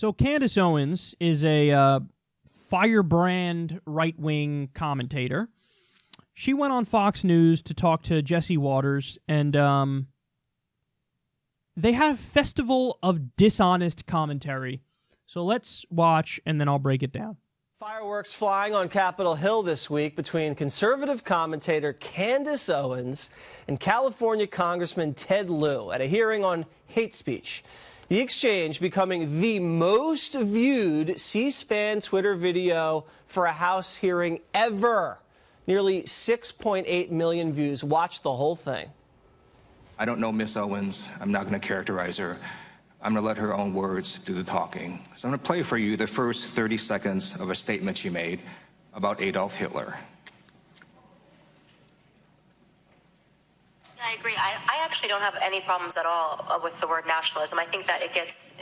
So Candace Owens is a firebrand right-wing commentator. She went on Fox News to talk to Jesse Waters, and they had a festival of dishonest commentary. So let's watch, and then I'll break it down. Fireworks flying on Capitol Hill this week between conservative commentator Candace Owens and California Congressman Ted Lieu at a hearing on hate speech. The exchange becoming the most viewed C-SPAN Twitter video for a House hearing ever. Nearly 6.8 million views. Watch the whole thing. I don't know Miss Owens. I'm not going to characterize her. I'm going to let her own words do the talking. So I'm going to play for you the first 30 seconds of a statement she made about Adolf Hitler. I agree. I actually don't have any problems at all with the word nationalism. I think that it gets,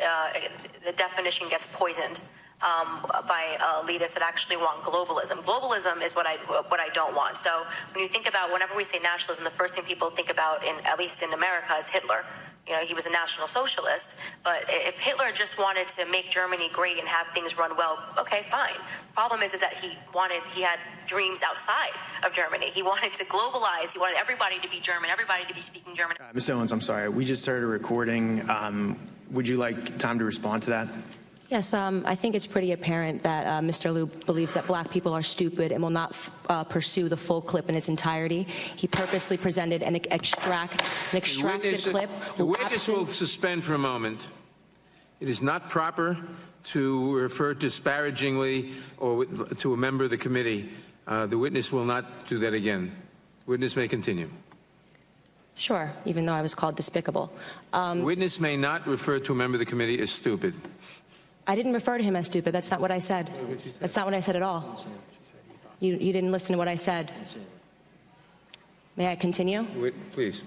the definition gets poisoned by elitists that actually want globalism. Globalism is what I don't want. So when you think about, whenever we say nationalism, the first thing people think about, at least in America, is Hitler. You know, he was a National Socialist, but if Hitler just wanted to make Germany great and have things run well, okay, fine. Problem is that he had dreams outside of Germany. He wanted to globalize. He wanted everybody to be German, everybody to be speaking German. Ms. Owens, I'm sorry. We just started recording. Would you like time to respond to that? Yes, I think it's pretty apparent that Mr. Lieu believes that black people are stupid and will not pursue the full clip in its entirety. He purposely presented an extracted clip. The witness will suspend for a moment. It is not proper to refer disparagingly or to a member of the committee. The witness will not do that again. Witness may continue. Sure, even though I was called despicable. The witness may not refer to a member of the committee as stupid. I didn't refer to him as stupid. That's not what I said. That's not what I said at all. You didn't listen to what I said. May I continue? Please.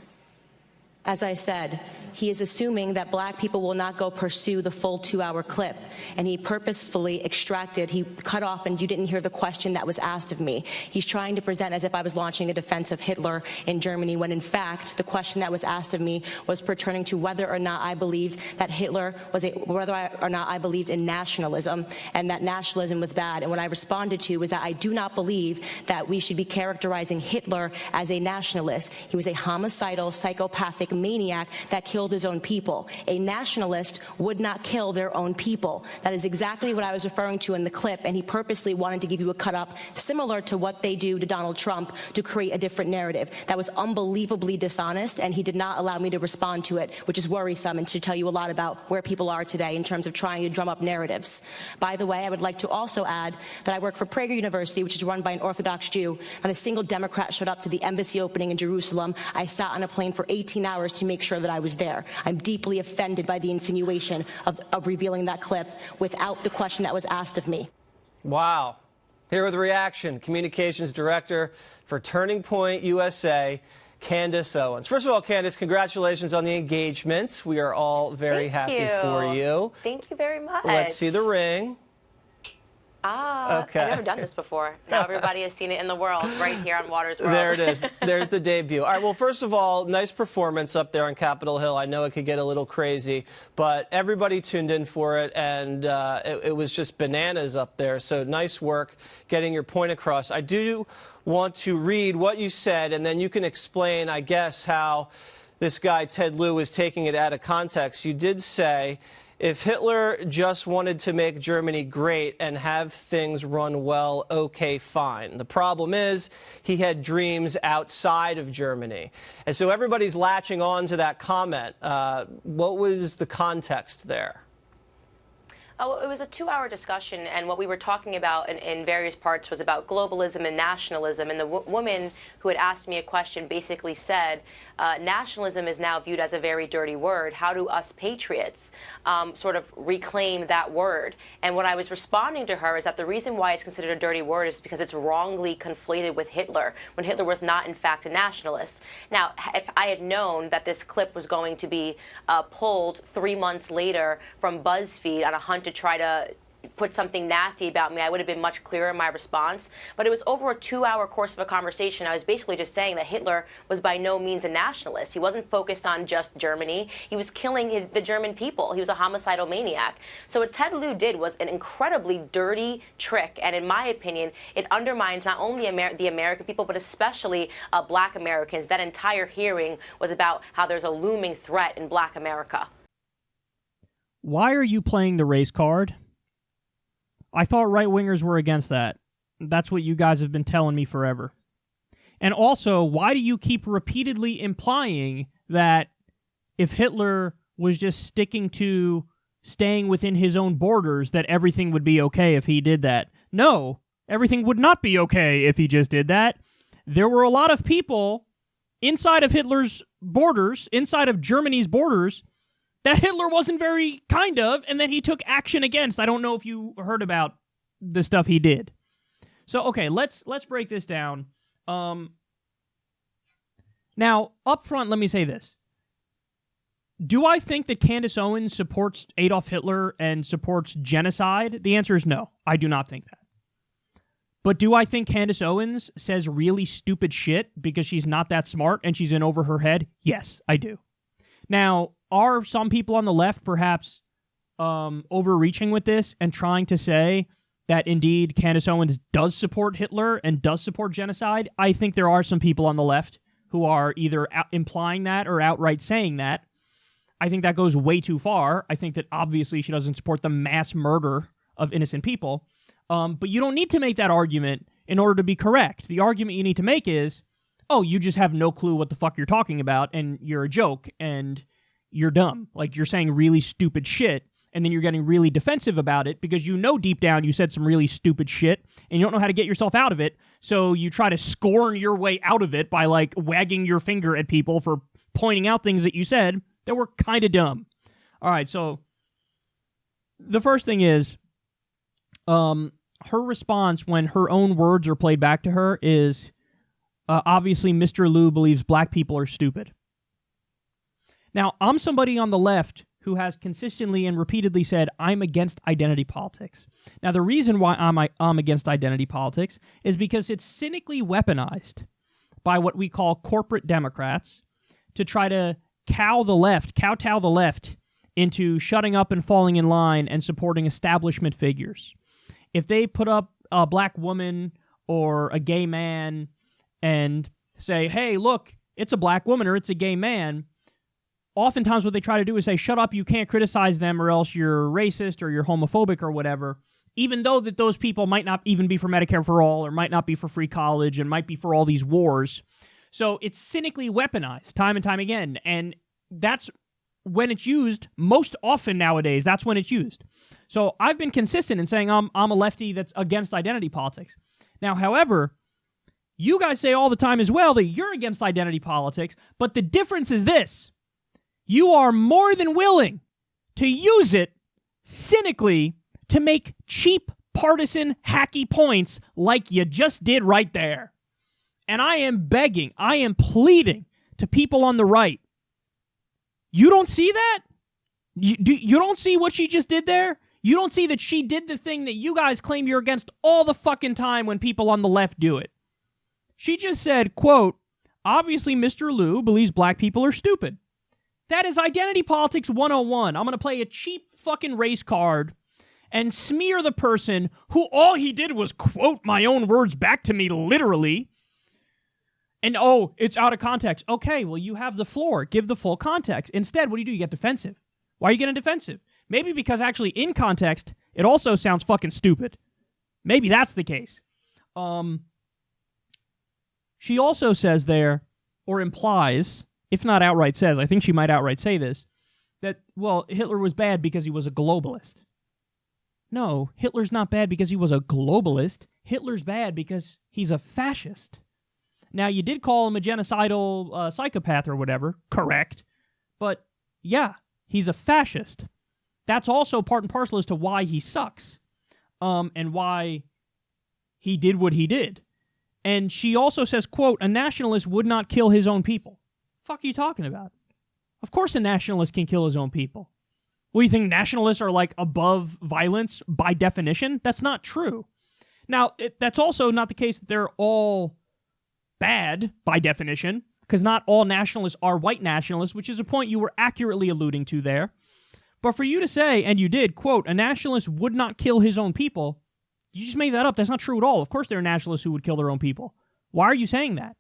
As I said, he is assuming that black people will not go pursue the full 2-hour clip. And he purposefully he cut off, and you didn't hear the question that was asked of me. He's trying to present as if I was launching a defense of Hitler in Germany, when in fact, the question that was asked of me was pertaining to whether or not I believed that whether or not I believed in nationalism, and that nationalism was bad. And what I responded to was that I do not believe that we should be characterizing Hitler as a nationalist. He was a homicidal, psychopathic maniac that killed his own people. A nationalist would not kill their own people. That is exactly what I was referring to in the clip, and he purposely wanted to give you a cut-up similar to what they do to Donald Trump to create a different narrative. That was unbelievably dishonest, and he did not allow me to respond to it, which is worrisome and should tell you a lot about where people are today in terms of trying to drum up narratives. By the way, I would like to also add that I work for Prager University, which is run by an Orthodox Jew. Not a single Democrat showed up to the embassy opening in Jerusalem. I sat on a plane for 18 hours to make sure that I was there. I'm deeply offended by the insinuation of revealing that clip without the question that was asked of me. Wow. Here with the reaction, Communications Director for Turning Point USA, Candace Owens. First of all, Candace, congratulations on the engagement. We are all very happy for you. Thank you very much. Let's see the ring. Okay. I've never done this before. Now everybody has seen it in the world, right here on Waters World. There it is. There's the debut. All right, well, first of all, nice performance up there on Capitol Hill. I know it could get a little crazy, but everybody tuned in for it, and it was just bananas up there. So nice work getting your point across. I do want to read what you said, and then you can explain, I guess, how this guy, Ted Lieu, is taking it out of context. You did say, if Hitler just wanted to make Germany great and have things run well, okay, fine. The problem is he had dreams outside of Germany. And so everybody's latching on to that comment. What was the context there? Oh, it was a 2-hour discussion, and what we were talking about in various parts was about globalism and nationalism. And the woman who had asked me a question basically said, nationalism is now viewed as a very dirty word. How do us patriots sort of reclaim that word? And what I was responding to her is that the reason why it's considered a dirty word is because it's wrongly conflated with Hitler, when Hitler was not, in fact, a nationalist. Now, if I had known that this clip was going to be pulled 3 months later from BuzzFeed on a hunt to try to put something nasty about me, I would have been much clearer in my response. But it was over a 2-hour course of a conversation. I was basically just saying that Hitler was by no means a nationalist. He wasn't focused on just Germany. He was killing the German people. He was a homicidal maniac. So what Ted Lieu did was an incredibly dirty trick, and in my opinion, it undermines not only the American people, but especially Black Americans. That entire hearing was about how there's a looming threat in Black America. Why are you playing the race card? I thought right-wingers were against that. That's what you guys have been telling me forever. And also, why do you keep repeatedly implying that if Hitler was just sticking to staying within his own borders, that everything would be okay if he did that? No, everything would not be okay if he just did that. There were a lot of people inside of Hitler's borders, inside of Germany's borders, that Hitler wasn't very kind of, and that he took action against. I don't know if you heard about the stuff he did. So, okay, let's break this down. Now, up front, let me say this. Do I think that Candace Owens supports Adolf Hitler and supports genocide? The answer is no. I do not think that. But do I think Candace Owens says really stupid shit because she's not that smart and she's in over her head? Yes, I do. Now, are some people on the left perhaps overreaching with this and trying to say that indeed Candace Owens does support Hitler and does support genocide? I think there are some people on the left who are either implying that or outright saying that. I think that goes way too far. I think that obviously she doesn't support the mass murder of innocent people. But you don't need to make that argument in order to be correct. The argument you need to make is, oh, you just have no clue what the fuck you're talking about, and you're a joke, and you're dumb. Like, you're saying really stupid shit, and then you're getting really defensive about it because you know deep down you said some really stupid shit, and you don't know how to get yourself out of it, so you try to scorn your way out of it by, like, wagging your finger at people for pointing out things that you said that were kind of dumb. All right, so the first thing is, her response when her own words are played back to her is, obviously Mr. Lieu believes black people are stupid. Now, I'm somebody on the left who has consistently and repeatedly said, I'm against identity politics. Now, the reason why I'm against identity politics is because it's cynically weaponized by what we call corporate Democrats to try to kowtow the left into shutting up and falling in line and supporting establishment figures. If they put up a black woman or a gay man and say, hey, look, it's a black woman or it's a gay man, oftentimes what they try to do is say, shut up, you can't criticize them or else you're racist or you're homophobic or whatever, even though that those people might not even be for Medicare for all or might not be for free college and might be for all these wars. So it's cynically weaponized time and time again, and that's when it's used most often nowadays. That's when it's used. So I've been consistent in saying I'm a lefty that's against identity politics. Now, however, you guys say all the time as well that you're against identity politics, but the difference is this. You are more than willing to use it cynically to make cheap, partisan, hacky points like you just did right there. And I am begging, I am pleading to people on the right. You don't see that? You don't see what she just did there? You don't see that she did the thing that you guys claim you're against all the fucking time when people on the left do it. She just said, quote, obviously Mr. Lieu believes black people are stupid. That is identity politics 101. I'm going to play a cheap fucking race card and smear the person who all he did was quote my own words back to me literally. And, oh, it's out of context. Okay, well, you have the floor. Give the full context. Instead, what do? You get defensive. Why are you getting defensive? Maybe because actually in context, it also sounds fucking stupid. Maybe that's the case. She also says there, or implies, if not outright says, I think she might outright say this, that, well, Hitler was bad because he was a globalist. No, Hitler's not bad because he was a globalist. Hitler's bad because he's a fascist. Now, you did call him a genocidal psychopath or whatever, correct, but yeah, he's a fascist. That's also part and parcel as to why he sucks, and why he did what he did. And she also says, quote, a nationalist would not kill his own people. Fuck are you talking about? Of course a nationalist can kill his own people. Well, you think nationalists are like above violence by definition? That's not true. Now, that's also not the case that they're all bad by definition, because not all nationalists are white nationalists, which is a point you were accurately alluding to there. But for you to say, and you did, quote, a nationalist would not kill his own people, you just made that up. That's not true at all. Of course there are nationalists who would kill their own people. Why are you saying that?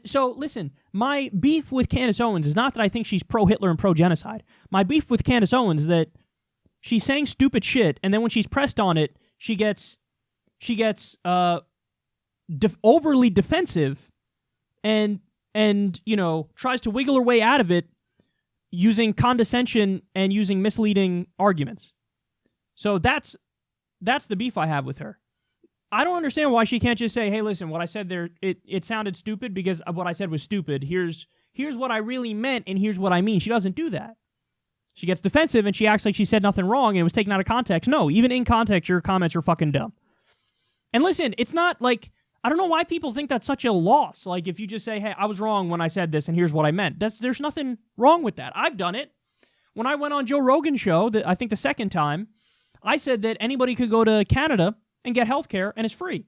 So, listen, my beef with Candace Owens is not that I think she's pro-Hitler and pro-genocide. My beef with Candace Owens is that she's saying stupid shit, and then when she's pressed on it, she gets overly defensive and you know, tries to wiggle her way out of it using condescension and using misleading arguments. So that's the beef I have with her. I don't understand why she can't just say, hey, listen, what I said there, it sounded stupid because what I said was stupid. Here's what I really meant, and here's what I mean. She doesn't do that. She gets defensive, and she acts like she said nothing wrong, and it was taken out of context. No, even in context, your comments are fucking dumb. And listen, it's not like, I don't know why people think that's such a loss. Like, if you just say, hey, I was wrong when I said this, and here's what I meant. There's nothing wrong with that. I've done it. When I went on Joe Rogan's show, I think the second time, I said that anybody could go to Canada and get health care, and it's free.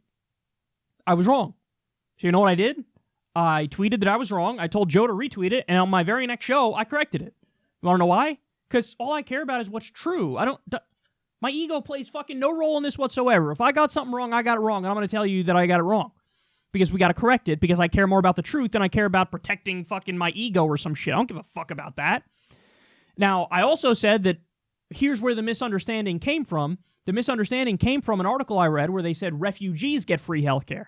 I was wrong. So you know what I did? I tweeted that I was wrong. I told Joe to retweet it, and on my very next show, I corrected it. You want to know why? Because all I care about is what's true. My ego plays fucking no role in this whatsoever. If I got something wrong, I got it wrong, and I'm going to tell you that I got it wrong. Because we got to correct it, because I care more about the truth than I care about protecting fucking my ego or some shit. I don't give a fuck about that. Now, I also said that here's where the misunderstanding came from. The misunderstanding came from an article I read where they said refugees get free healthcare.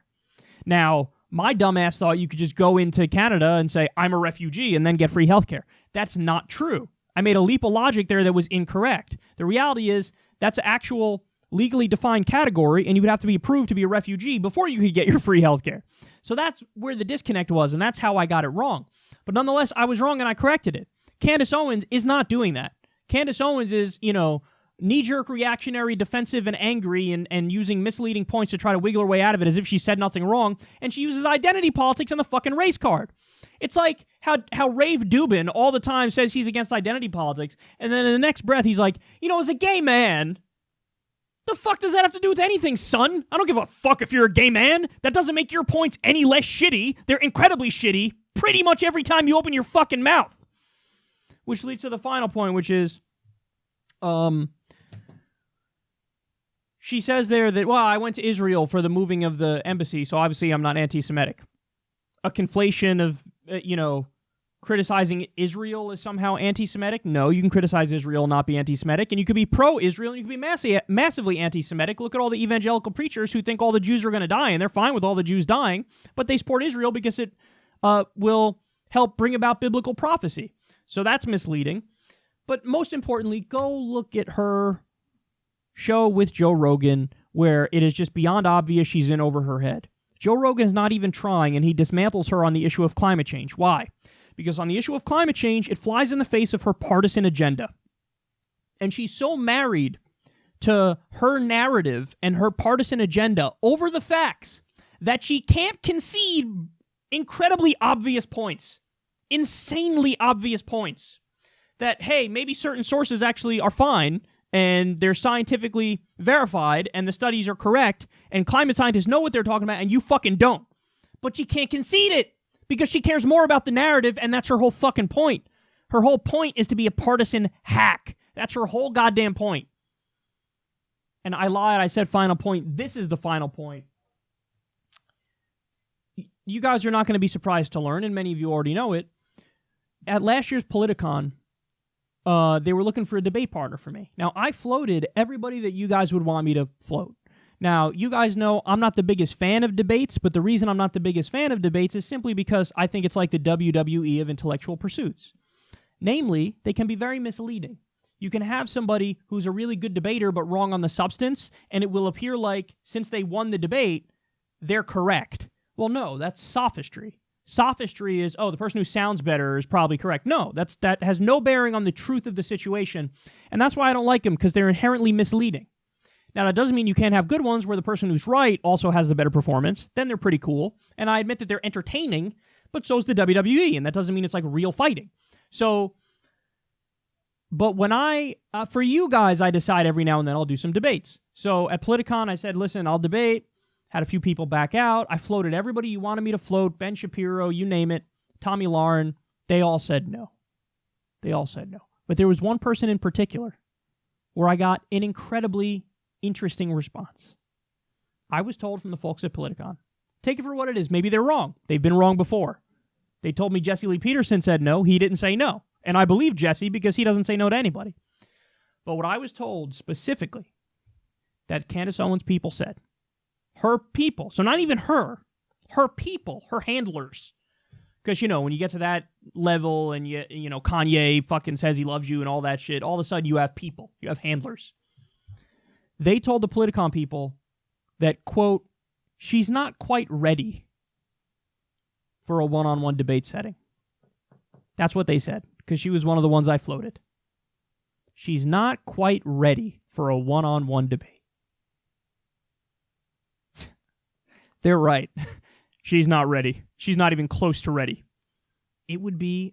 Now, my dumbass thought you could just go into Canada and say, I'm a refugee, and then get free healthcare. That's not true. I made a leap of logic there that was incorrect. The reality is that's an actual legally defined category, and you would have to be approved to be a refugee before you could get your free healthcare. So that's where the disconnect was, and that's how I got it wrong. But nonetheless, I was wrong, and I corrected it. Candace Owens is not doing that. Candace Owens is, knee-jerk, reactionary, defensive, and angry, and using misleading points to try to wiggle her way out of it as if she said nothing wrong, and she uses identity politics on the fucking race card. It's like how Rafe Dubin all the time says he's against identity politics, and then in the next breath he's like, as a gay man, the fuck does that have to do with anything, son? I don't give a fuck if you're a gay man. That doesn't make your points any less shitty. They're incredibly shitty pretty much every time you open your fucking mouth. Which leads to the final point, which is, she says there that, I went to Israel for the moving of the embassy, so obviously I'm not anti-Semitic. A conflation of, criticizing Israel is somehow anti-Semitic? No, you can criticize Israel and not be anti-Semitic, and you could be pro-Israel and you could be massively anti-Semitic. Look at all the evangelical preachers who think all the Jews are going to die, and they're fine with all the Jews dying, but they support Israel because it will help bring about biblical prophecy. So that's misleading. But most importantly, go look at her show with Joe Rogan, where it is just beyond obvious she's in over her head. Joe Rogan's not even trying, and he dismantles her on the issue of climate change. Why? Because on the issue of climate change, it flies in the face of her partisan agenda. And she's so married to her narrative and her partisan agenda over the facts that she can't concede incredibly obvious points. Insanely obvious points. That, hey, maybe certain sources actually are fine, and they're scientifically verified, and the studies are correct, and climate scientists know what they're talking about, and you fucking don't. But she can't concede it, because she cares more about the narrative, and that's her whole fucking point. Her whole point is to be a partisan hack. That's her whole goddamn point. And I lied, I said final point. This is the final point. You guys are not going to be surprised to learn, and many of you already know it. At last year's Politicon, they were looking for a debate partner for me. Now, I floated everybody that you guys would want me to float. Now, you guys know I'm not the biggest fan of debates, but the reason I'm not the biggest fan of debates is simply because I think it's like the WWE of intellectual pursuits. Namely, they can be very misleading. You can have somebody who's a really good debater but wrong on the substance, and it will appear like, since they won the debate, they're correct. Well, no, that's sophistry. Sophistry is, the person who sounds better is probably correct. No, that has no bearing on the truth of the situation, and that's why I don't like them, because they're inherently misleading. Now, that doesn't mean you can't have good ones where the person who's right also has the better performance. Then they're pretty cool, and I admit that they're entertaining, but so is the WWE, and that doesn't mean it's like real fighting. So, But when for you guys, I decide every now and then I'll do some debates. So at Politicon, I said, listen, I'll debate. Had a few people back out. I floated everybody you wanted me to float, Ben Shapiro, you name it, Tommy Lauren. They all said no. But there was one person in particular where I got an incredibly interesting response. I was told from the folks at Politicon, take it for what it is. Maybe they're wrong. They've been wrong before. They told me Jesse Lee Peterson said no. He didn't say no. And I believe Jesse because he doesn't say no to anybody. But what I was told specifically that Candace Owens people said, her people, so not even her people, her handlers. Because, when you get to that level and, Kanye fucking says he loves you and all that shit, all of a sudden you have people. You have handlers. They told the Politicon people that, quote, she's not quite ready for a one-on-one debate setting. That's what they said, because she was one of the ones I floated. She's not quite ready for a one-on-one debate. They're right. She's not ready. She's not even close to ready. It would be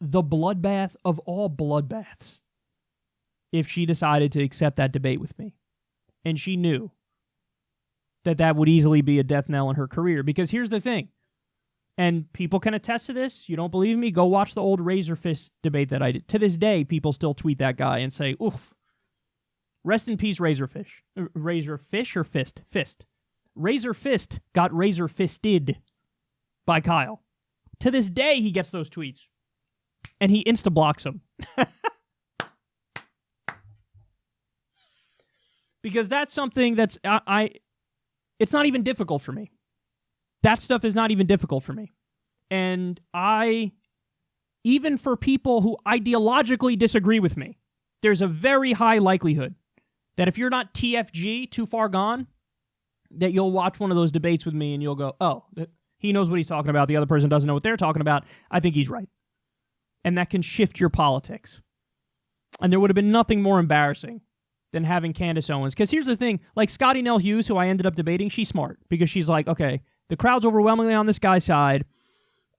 the bloodbath of all bloodbaths if she decided to accept that debate with me. And she knew that would easily be a death knell in her career. Because here's the thing, and people can attest to this. You don't believe me? Go watch the old Razor Fist debate that I did. To this day, people still tweet that guy and say, oof, rest in peace, Razorfish. Razorfish or Fist? Fist. Razor Fist got razor fisted by Kyle. To this day, he gets those tweets. And he insta-blocks them. Because that's something that's... it's not even difficult for me. That stuff is not even difficult for me. And even for people who ideologically disagree with me, there's a very high likelihood that if you're not TFG, too far gone, that you'll watch one of those debates with me and you'll go, oh, he knows what he's talking about. The other person doesn't know what they're talking about. I think he's right. And that can shift your politics. And there would have been nothing more embarrassing than having Candace Owens. Because here's the thing, like Scotty Nell Hughes, who I ended up debating, she's smart. Because she's like, okay, the crowd's overwhelmingly on this guy's side.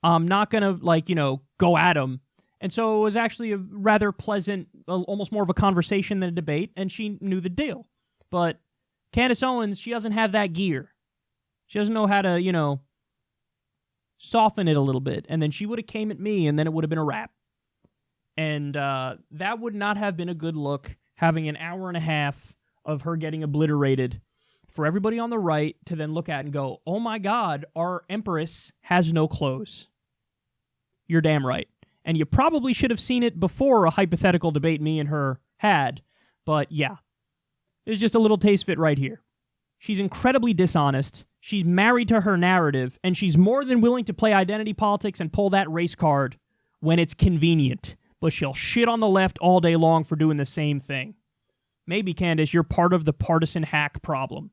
I'm not going to, go at him. And so it was actually a rather pleasant, almost more of a conversation than a debate. And she knew the deal. But Candace Owens, she doesn't have that gear. She doesn't know how to, soften it a little bit. And then she would have came at me, and then it would have been a wrap. And that would not have been a good look, having an hour and a half of her getting obliterated for everybody on the right to then look at and go, oh my God, our Empress has no clothes. You're damn right. And you probably should have seen it before a hypothetical debate me and her had. But yeah. There's just a little taste fit right here. She's incredibly dishonest. She's married to her narrative, and she's more than willing to play identity politics and pull that race card when it's convenient. But she'll shit on the left all day long for doing the same thing. Maybe, Candace, you're part of the partisan hack problem.